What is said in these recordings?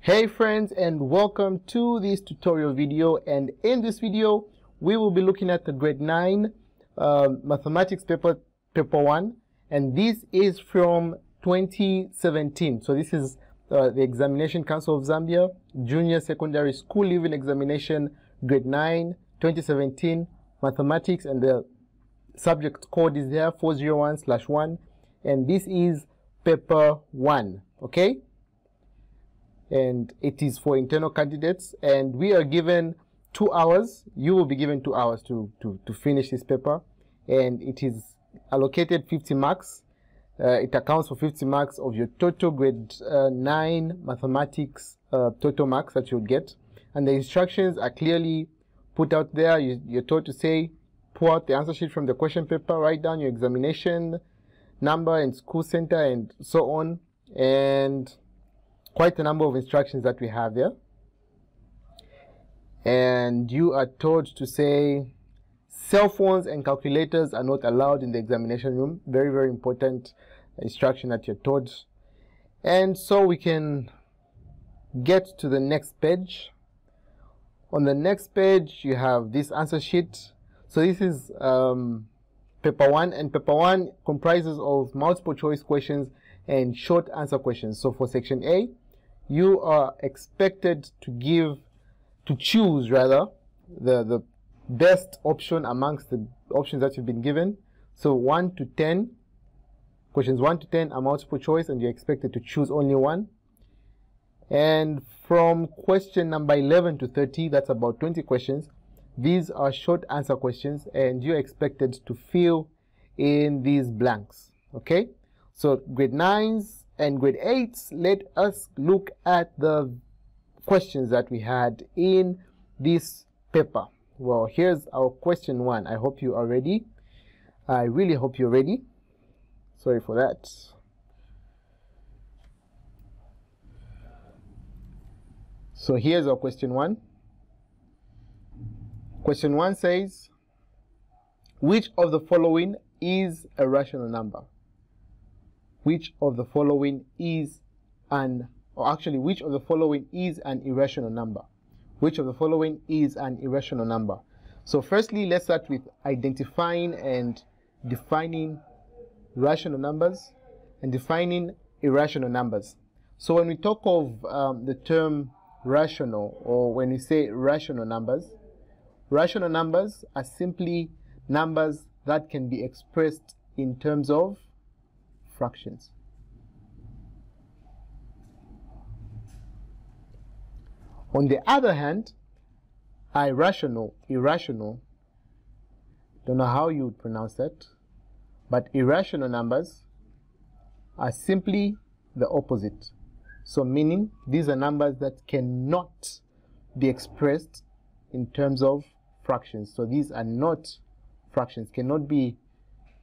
Hey friends, and welcome to this tutorial video. And in this video we will be looking at the grade 9 mathematics paper 1, and this is from 2017. So this is the Examination Council of Zambia Junior Secondary School Leaving Examination grade 9 2017 mathematics, and the subject code is there 401/1, and this is paper 1. Okay, and it is for internal candidates, and we are given 2 hours. You will be given 2 hours to finish this paper, and it is allocated 50 marks. It accounts for 50 marks of your total grade 9 mathematics total marks that you'll get, and the instructions are clearly put out there. You're told to say, pull out the answer sheet from the question paper, write down your examination number and school center and so on, and quite a number of instructions that we have there. And you are told to say cell phones and calculators are not allowed in the examination room. Very, very important instruction that you're told. And so we can get to the next page. On the next page you have this answer sheet. So this is paper 1, and paper 1 comprises of multiple choice questions and short answer questions. So for section A, you are expected to choose the best option amongst the options that you've been given. So 1 to 10, questions 1 to 10 are multiple choice, and you're expected to choose only one. And from question number 11 to 30, that's about 20 questions, these are short answer questions, and you're expected to fill in these blanks. Okay, so grade 9s and grade 8s, let us look at the questions that we had in this paper. Well, here's our question 1. I hope you are ready. I really hope you're ready. Sorry for that. So here's our question 1. Question 1 says, which of the following is a rational number? Which of the following is which of the following is an irrational number? Which of the following is an irrational number? So firstly, let's start with identifying and defining rational numbers and defining irrational numbers. So when we talk of the term rational, or when we say rational numbers are simply numbers that can be expressed in terms of fractions. On the other hand, irrational, don't know how you would pronounce that, but irrational numbers are simply the opposite. So meaning these are numbers that cannot be expressed in terms of fractions. So these are not fractions, cannot be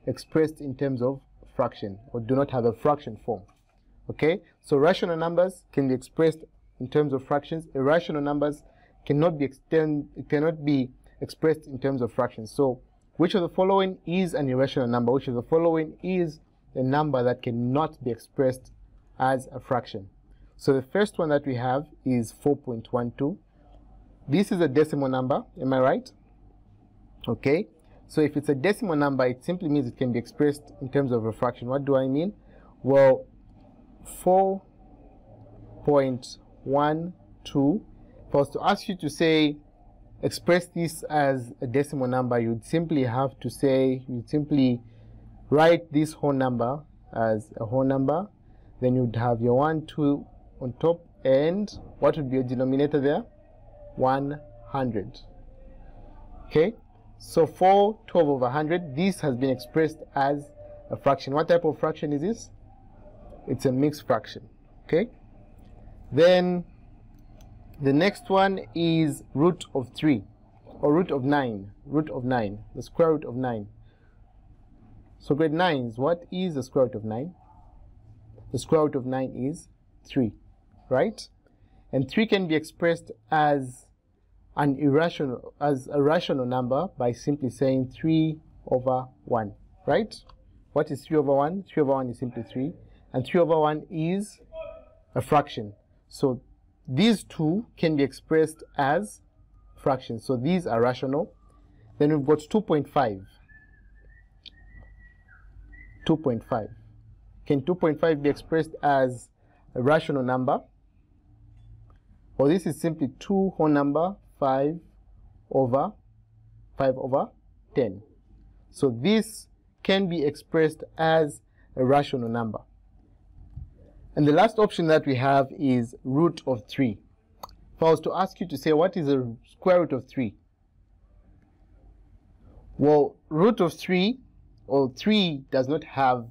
expressed in terms of fraction, or do not have a fraction form. Okay, so rational numbers can be expressed in terms of fractions. Irrational numbers cannot be expressed in terms of fractions. So which of the following is an irrational number? Which of the following is a number that cannot be expressed as a fraction? So the first one that we have is 4.12. This is a decimal number, am I right? Okay, so if it's a decimal number, it simply means it can be expressed in terms of a fraction. What do I mean? Well, 4.12, if I was to ask you to say, express this as a decimal number, you'd simply have to say, you'd simply write this whole number as a whole number, then you'd have your 1, 2 on top, and what would be your denominator there? 100. Okay, so 4/12 over 100, this has been expressed as a fraction. What type of fraction is this? It's a mixed fraction. Okay, then the next one is root of 3, or root of 9, the square root of 9. So grade 9s, what is the square root of 9? The square root of 9 is 3, right? And 3 can be expressed as a rational number by simply saying 3 over 1, right? What is 3 over 1? 3 over 1 is simply 3, and 3 over 1 is a fraction. So these two can be expressed as fractions. So these are rational. Then we've got 2.5. 2.5. Can 2.5 be expressed as a rational number? Well, this is simply 2 whole number 5 over 10. So this can be expressed as a rational number. And the last option that we have is root of 3. If I was to ask you to say what is the square root of 3? Well, root of 3, or 3 does not have,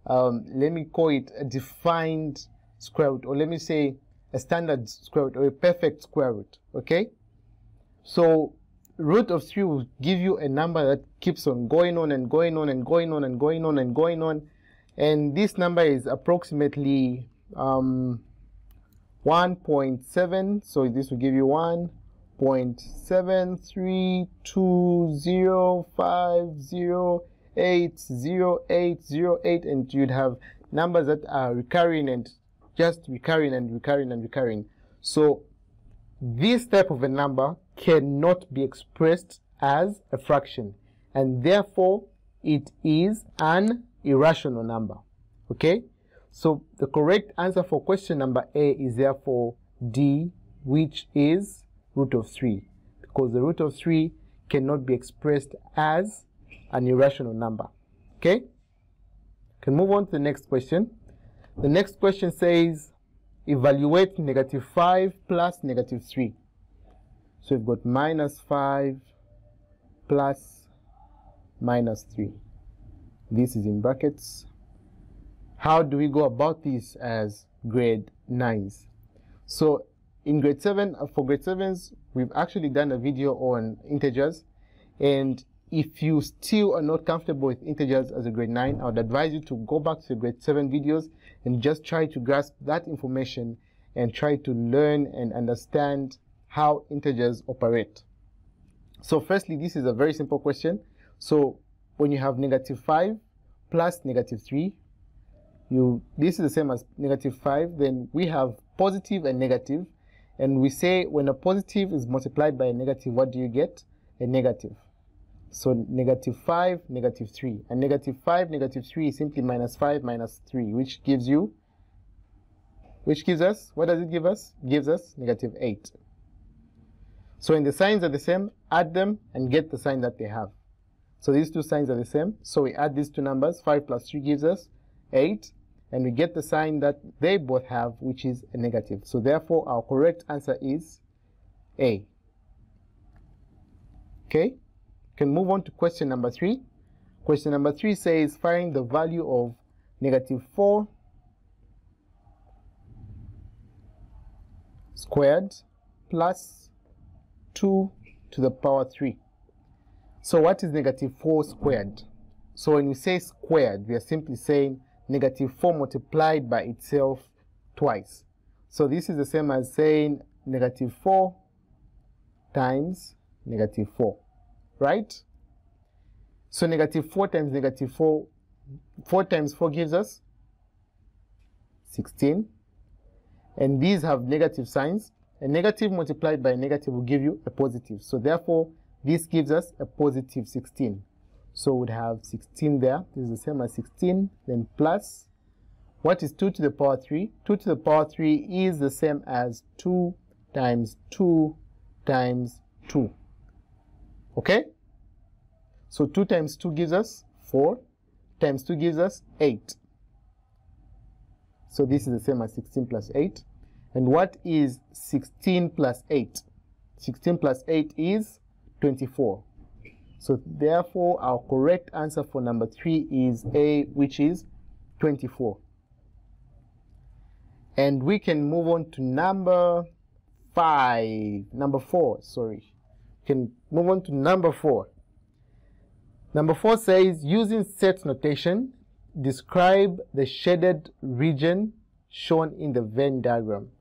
let me call it a defined square root, or let me say a standard square root or a perfect square root, okay? So root of 3 will give you a number that keeps on going on and going on and going on and going on and going on, and this number is approximately 1.7, so this will give you 1.732050808008, and you'd have numbers that are recurring and just recurring and recurring and recurring. So this type of a number cannot be expressed as a fraction, and therefore it is an irrational number. Okay, so the correct answer for question number A is therefore D, which is root of 3, because the root of 3 cannot be expressed as an irrational number. Okay, can move on to the next question. The next question says evaluate -5 plus -3. So we've got -5 plus -3. This is in brackets. How do we go about this as grade 9s? So in grade 7, for grade 7s, we've actually done a video on integers, and if you still are not comfortable with integers as a grade 9, I would advise you to go back to the grade 7 videos and just try to grasp that information and try to learn and understand how integers operate. So firstly, this is a very simple question. So when you have -5 plus -3, this is the same as -5, then we have positive and negative, and we say when a positive is multiplied by a negative, what do you get? A negative. So -5, -3, and -5, -3 is simply -5 minus 3, which gives us, what does it give us? It gives us -8. So when the signs are the same, add them and get the sign that they have. So these two signs are the same, so we add these two numbers. 5 plus 3 gives us 8, and we get the sign that they both have, which is a negative. So therefore our correct answer is A. Okay, can move on to question number 3. Question number 3 says find the value of -4 squared plus 2 to the power 3. So what is -4 squared? So when we say squared, we are simply saying -4 multiplied by itself twice. So this is the same as saying -4 times -4, right? So -4 times -4, 4 times 4 gives us 16. And these have negative signs. A negative multiplied by a negative will give you a positive. So therefore, this gives us a positive 16. So we'd have 16 there. This is the same as 16. Then plus, what is 2 to the power 3? 2 to the power 3 is the same as 2 times 2 times 2. Okay? So 2 times 2 gives us 4. Times 2 gives us 8. So this is the same as 16 plus 8. And what is 16 plus 8? 16 plus 8 is 24. So therefore, our correct answer for number 3 is A, which is 24. And we can move on to number 4, sorry. We can move on to number 4. Number 4 says, using set notation, describe the shaded region shown in the Venn diagram.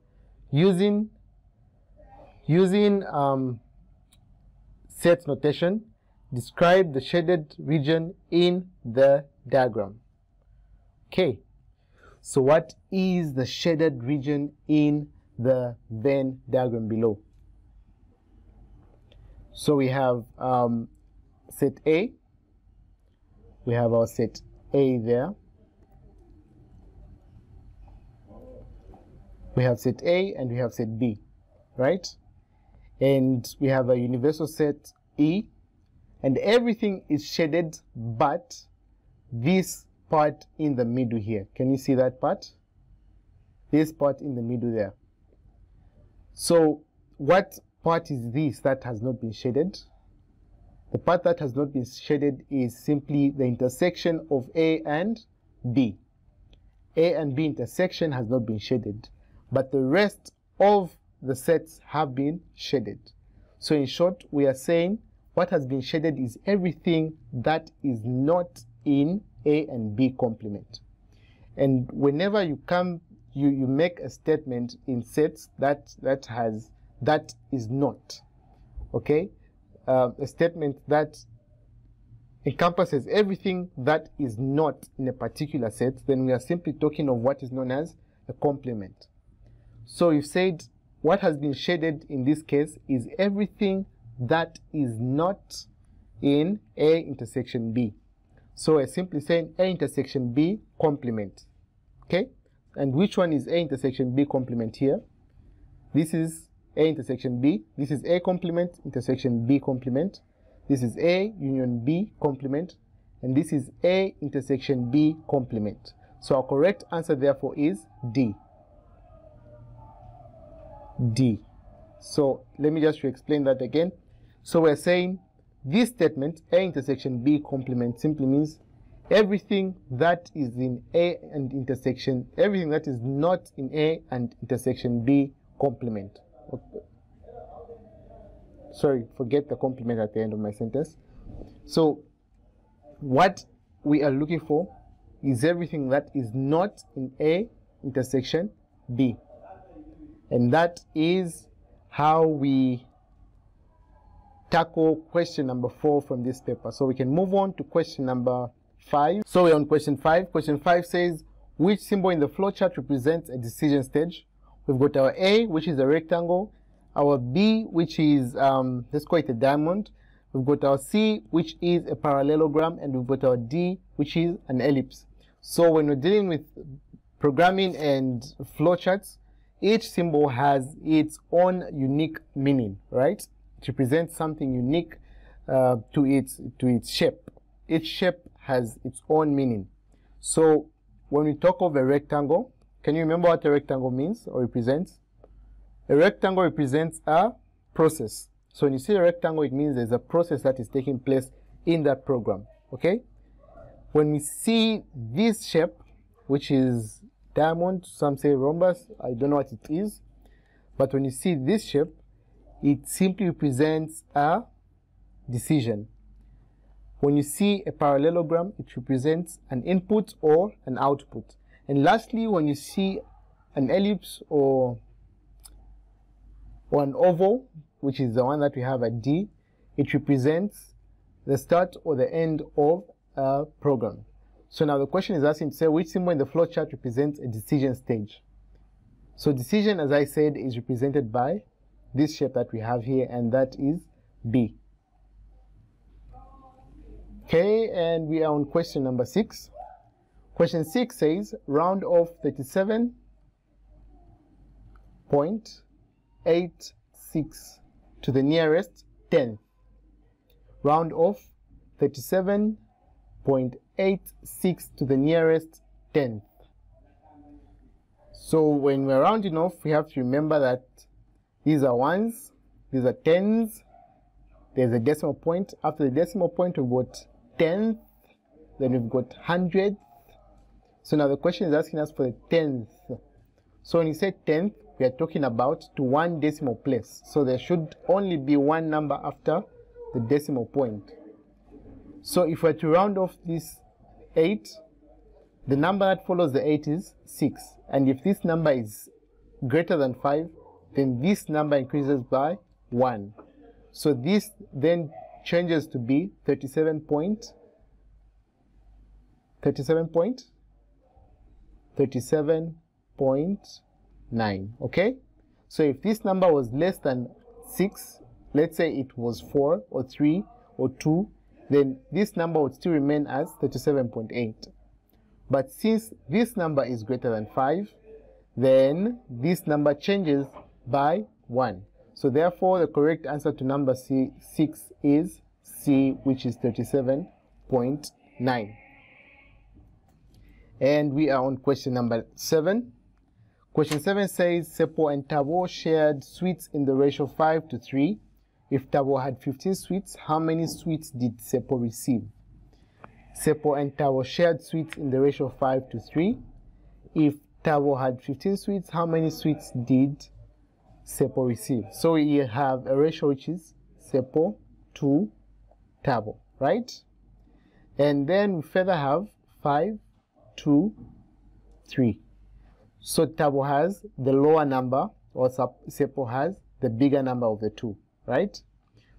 Using set notation, describe the shaded region in the diagram. Okay, so what is the shaded region in the Venn diagram below. So we have set A, we have our set A there, we have set A and we have set B, right? And we have a universal set E, and everything is shaded but this part in the middle here. Can you see that part? This part in the middle there. So what part is this that has not been shaded? The part that has not been shaded is simply the intersection of A and B. A and B intersection has not been shaded, but the rest of the sets have been shaded. So in short, we are saying what has been shaded is everything that is not in A and B complement. And whenever you come, you make a statement in sets that is not, okay? A statement that encompasses everything that is not in a particular set, then we are simply talking of what is known as a complement. So you've said what has been shaded in this case is everything that is not in A intersection B. So we're simply saying A intersection B complement, okay? And which one is A intersection B complement here? This is A intersection B. This is A complement intersection B complement. This is A union B complement. And this is A intersection B complement. So our correct answer therefore is D. D. So let me just explain that again. So we're saying this statement, A intersection B complement, simply means everything that is in A and intersection, everything that is not in A and intersection B complement. Okay. Sorry, forget the complement at the end of my sentence. So what we are looking for is everything that is not in A intersection B. And that is how we tackle question number 4 from this paper. So we can move on to question number 5. So we're on question 5. Question 5 says, which symbol in the flowchart represents a decision stage? We've got our A, which is a rectangle, our B, which is, let's call it a diamond. We've got our C, which is a parallelogram, and we've got our D, which is an ellipse. So when we're dealing with programming and flowcharts, each symbol has its own unique meaning, right? It represents something unique to its shape. Each shape has its own meaning. So when we talk of a rectangle, can you remember what a rectangle means or represents? A rectangle represents a process. So when you see a rectangle, it means there's a process that is taking place in that program, okay? When we see this shape, which is diamond, some say rhombus, I don't know what it is, but when you see this shape, it simply represents a decision. When you see a parallelogram, it represents an input or an output. And lastly, when you see an ellipse or an oval, which is the one that we have at D, it represents the start or the end of a program. So now the question is asking to say which symbol in the flowchart represents a decision stage. So decision, as I said, is represented by this shape that we have here, and that is B. Okay, and we are on question number 6. Question 6 says, round off 37.86 to the nearest 10th. Round off 37.86 to the nearest 10th. So when we're rounding off, we have to remember that these are ones, these are tens, there's a decimal point. After the decimal point, we've got tenth, then we've got hundredth. So now the question is asking us for the tenth. So when you say tenth, we are talking about to one decimal place. So there should only be one number after the decimal point. So if we're to round off this 8, the number that follows the 8 is 6. And if this number is greater than 5, then this number increases by 1. So this then changes to be 37.9, okay? So if this number was less than 6, let's say it was 4 or 3 or 2, then this number would still remain as 37.8. But since this number is greater than 5, then this number changes by 1. So therefore, the correct answer to number 6 is C, which is 37.9. And we are on question number 7. Question 7 says, Seppo and Tabo shared sweets in the ratio 5 to 3. If Tabo had 15 sweets, how many sweets did Seppo receive? Seppo and Tabo shared sweets in the ratio 5 to 3. If Tabo had 15 sweets, how many sweets did Seppo receive? So we have a ratio which is Seppo to Tabo, right? And then we further have 5 to 3. So Tabo has the lower number, or Seppo has the bigger number of the two, right?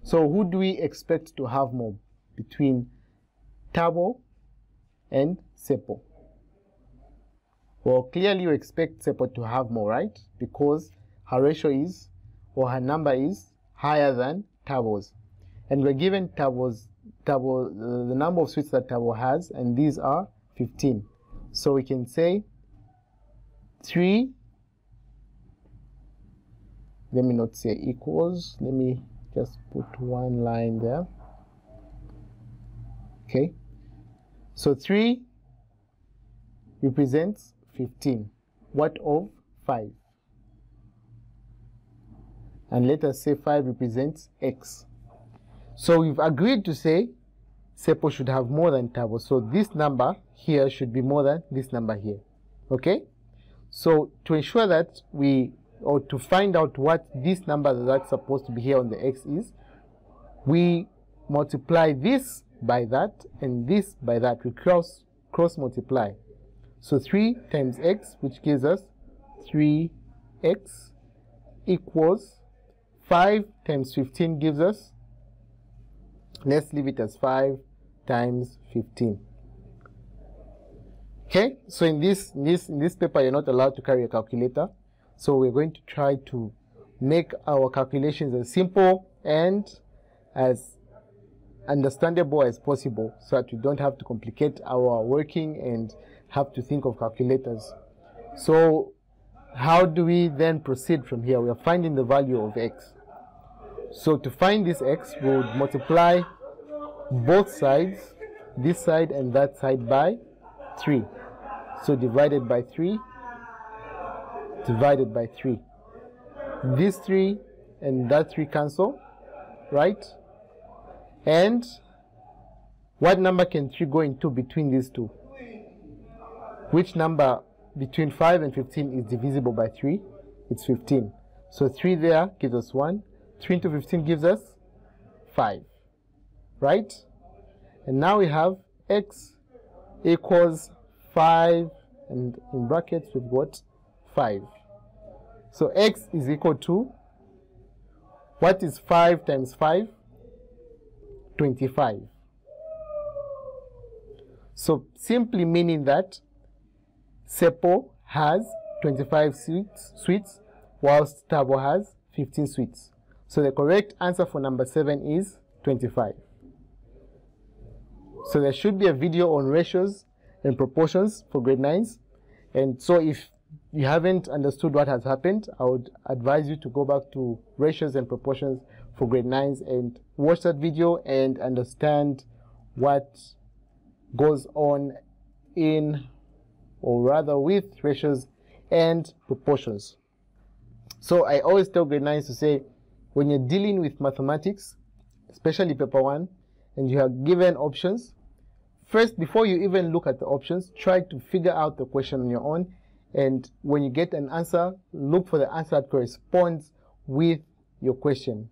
So who do we expect to have more between Tabo and Seppo? Well, clearly you expect Seppo to have more, right? Because her ratio is, or her number is, higher than Tabo's. And we're given the number of sweets that Tabo has, and these are 15. So we can say 3, let me not say equals, let me just put one line there. Okay, so 3 represents 15. What of 5? And let us say 5 represents X. So we've agreed to say Seppo should have more than Tabo. So this number here should be more than this number here. Okay? So to ensure that or to find out what this number that's supposed to be here on the X is, we multiply this by that and this by that. We cross multiply. So 3 times X, which gives us 3X, equals 5 times 15 gives us, let's leave it as 5 times 15. Okay, so in this paper you're not allowed to carry a calculator, so we're going to try to make our calculations as simple and as understandable as possible, so that we don't have to complicate our working and have to think of calculators. So how do we then proceed from here? We are finding the value of X. So to find this X, we would multiply both sides, this side and that side, by 3. So divided by 3, divided by 3. These 3 and that 3 cancel, right? And what number can 3 go into between these two? Which number between 5 and 15 is divisible by 3? It's 15. So 3 there gives us 1. 3 into 15 gives us 5. Right? And now we have X equals 5, and in brackets we've got 5. So X is equal to, what is 5 times 5? 25. So simply meaning that Seppo has 25 sweets whilst Tabo has 15 sweets. So the correct answer for number 7 is 25. So there should be a video on ratios and proportions for grade 9s. And so if you haven't understood what has happened, I would advise you to go back to ratios and proportions for grade 9s and watch that video and understand what goes on in, or rather with, ratios and proportions. So I always tell grade 9s to say, when you're dealing with mathematics, especially paper 1, and you are given options, first, before you even look at the options, try to figure out the question on your own. And when you get an answer, look for the answer that corresponds with your question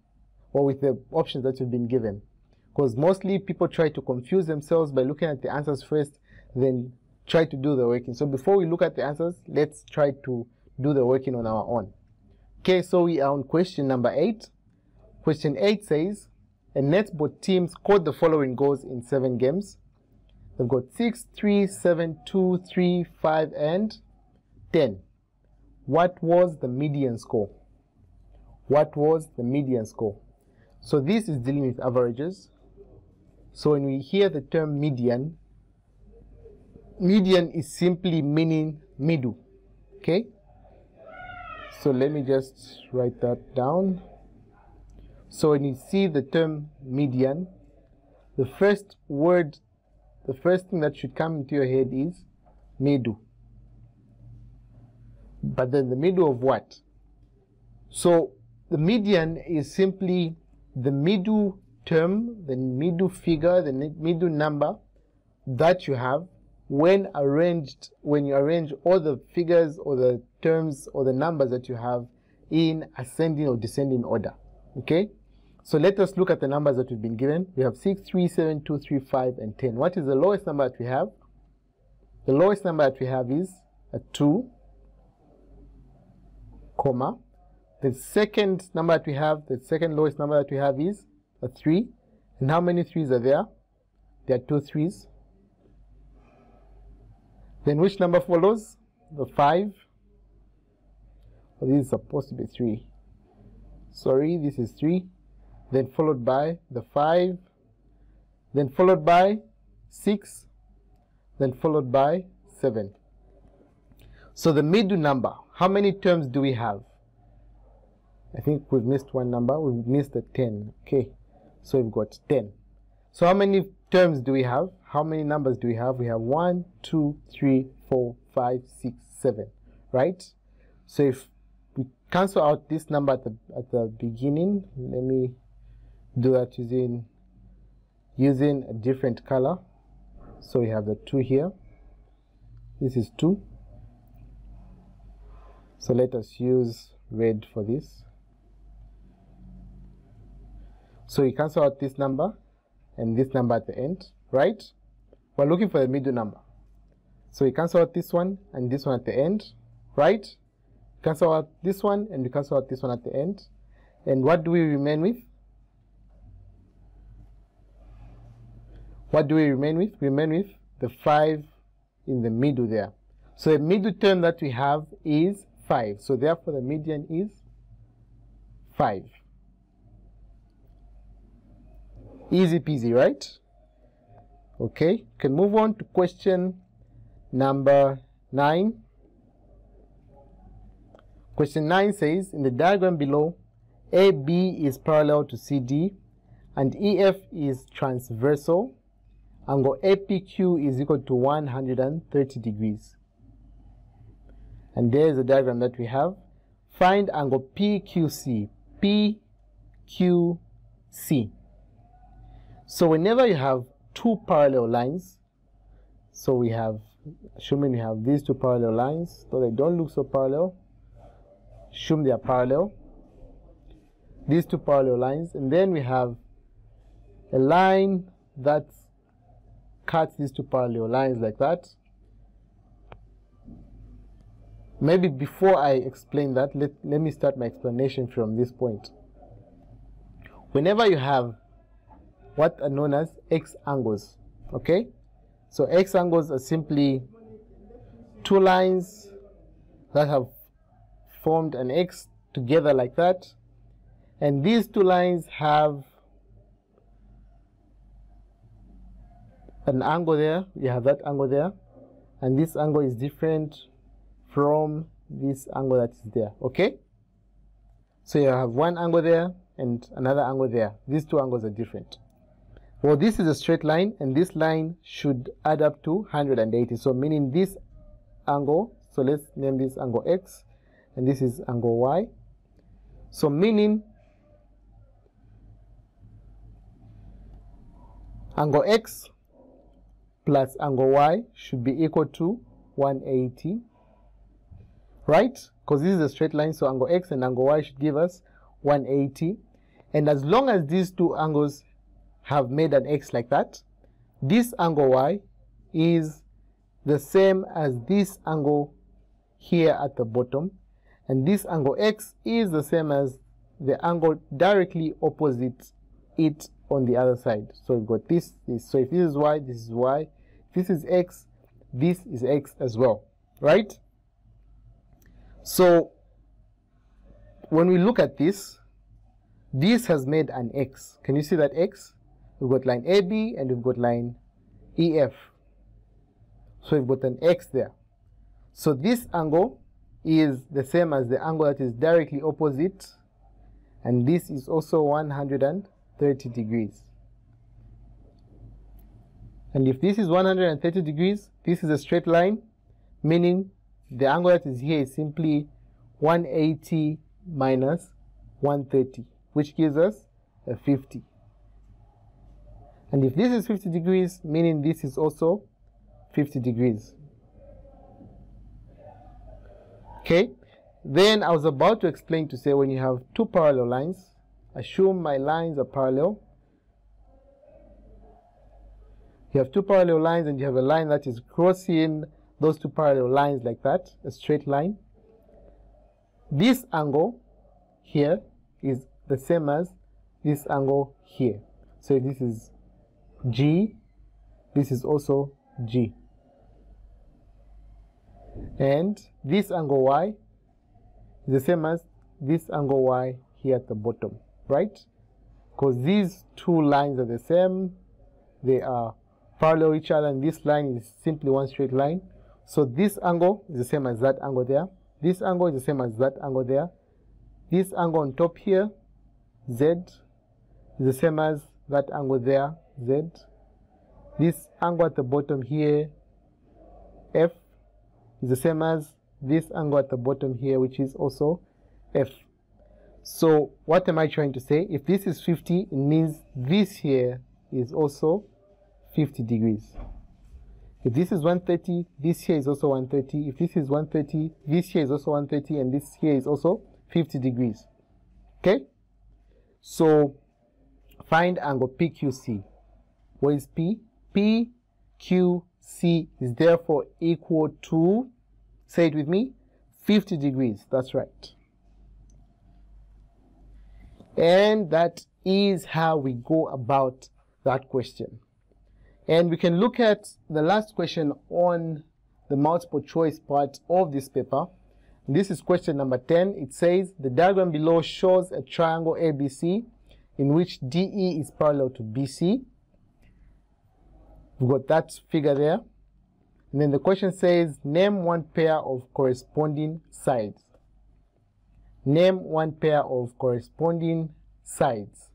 or with the options that you've been given. Because mostly people try to confuse themselves by looking at the answers first, then try to do the working. So before we look at the answers, let's try to do the working on our own. Okay, so we are on question number 8. Question 8 says, a netball team scored the following goals in 7 games. They've got 6, 3, 7, 2, 3, 5, and 10. What was the median score? what was the median score. So this is dealing with averages. So when we hear the term median, median is simply meaning middle. Okay? So let me just write that down. So when you see the term median, the first thing that should come into your head is middle. But then the middle of what? So the median is simply the middle term, the middle figure, the middle number that you have when you arrange all the figures or the terms or the numbers that you have in ascending or descending order. Okay? So let us look at the numbers that we've been given. We have 6, 3, 7, 2, 3, 5, and 10. What is the lowest number that we have? The lowest number that we have is a 2, comma. The second number that we have, the second lowest number that we have is a 3. And how many 3s are there? There are 2 3s. Then which number follows? The 5. Oh, this is supposed to be 3. Sorry, this is 3. Then followed by the 5. Then followed by 6. Then followed by 7. So the middle number, how many terms do we have? I think we've missed one number. We've missed the 10. Okay, so we've got 10. So how many terms do we have? How many numbers do we have? We have 1, 2, 3, 4, 5, 6, 7, right? So if we cancel out this number at the beginning, let me do that using a different color. So we have the 2 here. This is 2. So let us use red for this. So you cancel out this number and this number at the end, right? We're looking for the middle number. So we cancel out this one and this one at the end, right? Cancel out this one and we cancel out this one at the end. And what do we remain with? What do we remain with? We remain with the 5 in the middle there. So the middle term that we have is 5. So therefore the median is 5. Easy peasy, right? Okay, can move on to question number 9. Question 9 says, in the diagram below, AB is parallel to CD and EF is transversal. Angle APQ is equal to 130 degrees. And there's the diagram that we have. Find angle PQC. PQC. So whenever you have two parallel lines, so we have, assuming we have these two parallel lines, though they don't look so parallel, assume they are parallel, these two parallel lines, and then we have a line that cuts these two parallel lines like that. Maybe before I explain that, let me start my explanation from this point. Whenever you have what are known as X angles, okay? So X angles are simply two lines that have formed an X together like that, and these two lines have an angle there. You have that angle there, and this angle is different from this angle that is there, okay? So you have one angle there and another angle there. These two angles are different. Well, this is a straight line, and this line should add up to 180. So meaning this angle, so let's name this angle X, and this is angle Y. So meaning angle X plus angle Y should be equal to 180, right? Because this is a straight line, so angle X and angle Y should give us 180. And as long as these two angles have made an X like that, this angle Y is the same as this angle here at the bottom, and this angle X is the same as the angle directly opposite it on the other side. So we've got this. So if this is Y, this is Y. If this is X, this is X as well, right? So when we look at this has made an X. Can you see that X? We've got line AB and we've got line EF. So we've got an X there. So this angle is the same as the angle that is directly opposite, and this is also 130 degrees. And if this is 130 degrees, this is a straight line, meaning the angle that is here is simply 180 minus 130, which gives us a 50. And if this is 50 degrees, meaning this is also 50 degrees. Okay, then I was about to explain to say when you have two parallel lines, assume my lines are parallel. You have two parallel lines and you have a line that is crossing those two parallel lines like that, a straight line. This angle here is the same as this angle here. So this is G, this is also G. And this angle Y is the same as this angle Y here at the bottom, right? Because these two lines are the same, they are parallel each other, and this line is simply one straight line. So this angle is the same as that angle there. This angle is the same as that angle there. This angle on top here, Z, is the same as that angle there, Z. This angle at the bottom here, F, is the same as this angle at the bottom here, which is also F. So what am I trying to say? If this is 50, it means this here is also 50 degrees. If this is 130, this here is also 130. If this is 130, this here is also 130, and this here is also 50 degrees. Okay? So find angle PQC. What is P? PQC is therefore equal to, say it with me, 50 degrees. That's right. And that is how we go about that question. And we can look at the last question on the multiple choice part of this paper. This is question number 10. It says, the diagram below shows a triangle ABC in which DE is parallel to BC. We've got that figure there. And then the question says, name one pair of corresponding sides. Name one pair of corresponding sides.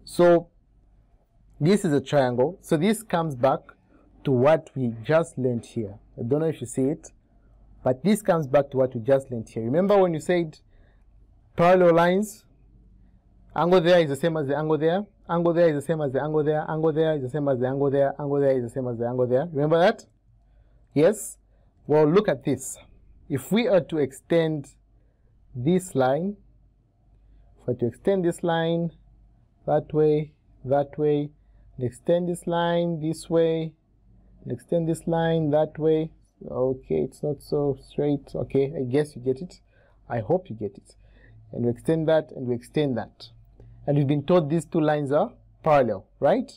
So this is a triangle. So this comes back to what we just learned here. I don't know if you see it, but this comes back to what we just learned here. Remember when you said parallel lines, angle there is the same as the angle there, angle there is the same as the angle there, angle there is the same as the angle there, angle there is the same as the angle there. Remember that? Yes? Well, look at this. If we are to extend this line, if we are to extend this line that way, and extend this line this way, and extend this line that way. Okay, it's not so straight. Okay, I guess you get it. I hope you get it. And we extend that, and we extend that. And we've been told these two lines are parallel, right?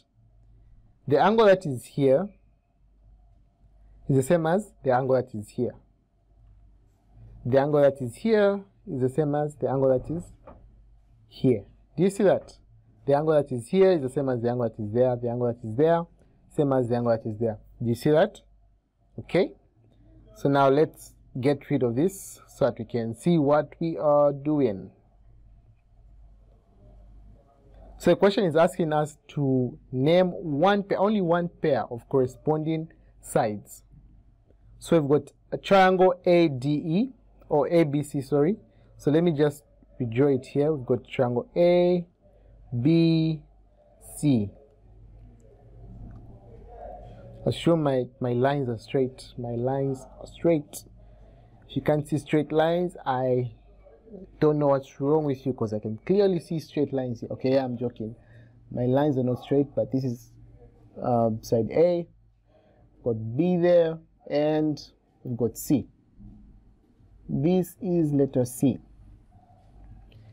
The angle that is here is the same as the angle that is here. The angle that is here is the same as the angle that is here. Do you see that? The angle that is here is the same as the angle that is there. The angle that is there, same as the angle that is there. Do you see that? Okay. So now let's get rid of this so that we can see what we are doing. So the question is asking us to name one pair, only one pair of corresponding sides. So we've got a triangle ADE, or ABC, sorry. So let me just redraw it here. We've got triangle A, B, C. Assume my lines are straight. My lines are straight. If you can't see straight lines, I don't know what's wrong with you, because I can clearly see straight lines here. Okay, yeah, I'm joking. My lines are not straight, but this is side A. We've got B there, and we've got C. This is letter C.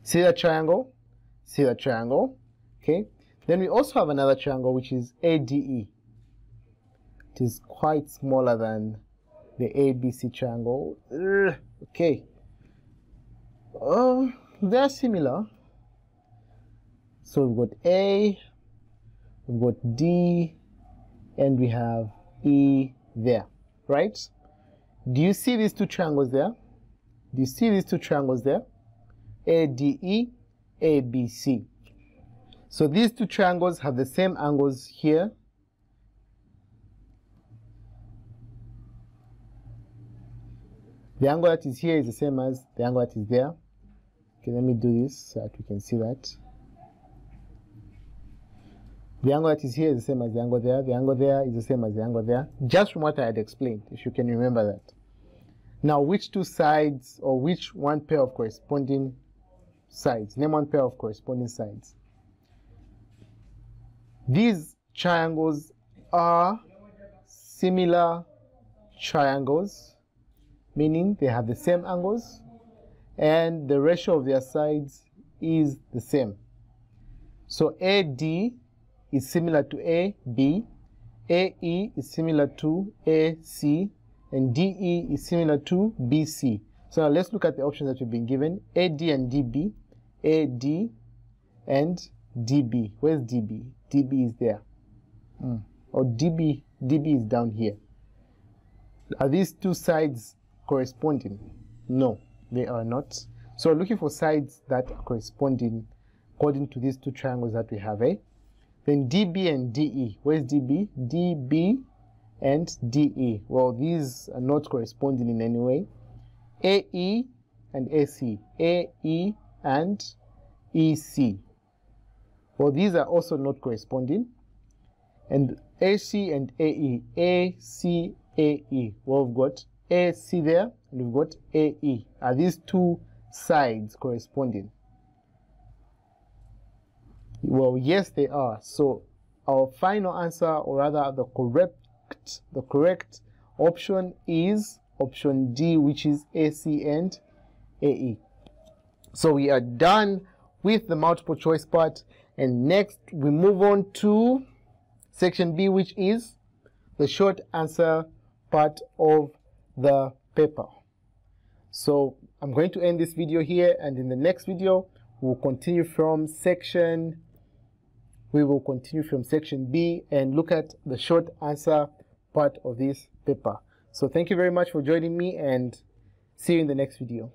See that triangle? See that triangle? Okay. Then we also have another triangle, which is ADE. It is quite smaller than the ABC triangle. Okay. they're similar. So we've got A, we've got D, and we have E there, right? Do you see these two triangles there? Do you see these two triangles there? ADE, ABC. So these two triangles have the same angles here. The angle that is here is the same as the angle that is there. Okay, let me do this so that we can see that. The angle that is here is the same as the angle there. The angle there is the same as the angle there. Just from what I had explained, if you can remember that. Now, which two sides, or which one pair of corresponding sides? Name one pair of corresponding sides. These triangles are similar triangles, meaning they have the same angles, and the ratio of their sides is the same. So AD is similar to AB, AE is similar to AC, and DE is similar to BC. So now let's look at the options that we've been given. AD and DB, AD and DB. Where's DB? DB is there. Or DB is down here. Are these two sides corresponding? No, they are not. So we're looking for sides that are corresponding according to these two triangles that we have, eh? Then DB and DE. Where's DB? DB and DE. Well, these are not corresponding in any way. AE and AC. AE and EC. Well, these are also not corresponding. And AC and AE. AC, AE. Well, we've got AC there and we've got AE. Are these two sides corresponding? Well, yes, they are. So our final answer, or rather the correct option is option D, which is AC and AE. So we are done with the multiple choice part, and next we move on to section B, which is the short answer part of the paper. So I'm going to end this video here, and in the next video we'll continue from section B and look at the short answer part of this paper. So thank you very much for joining me, and see you in the next video.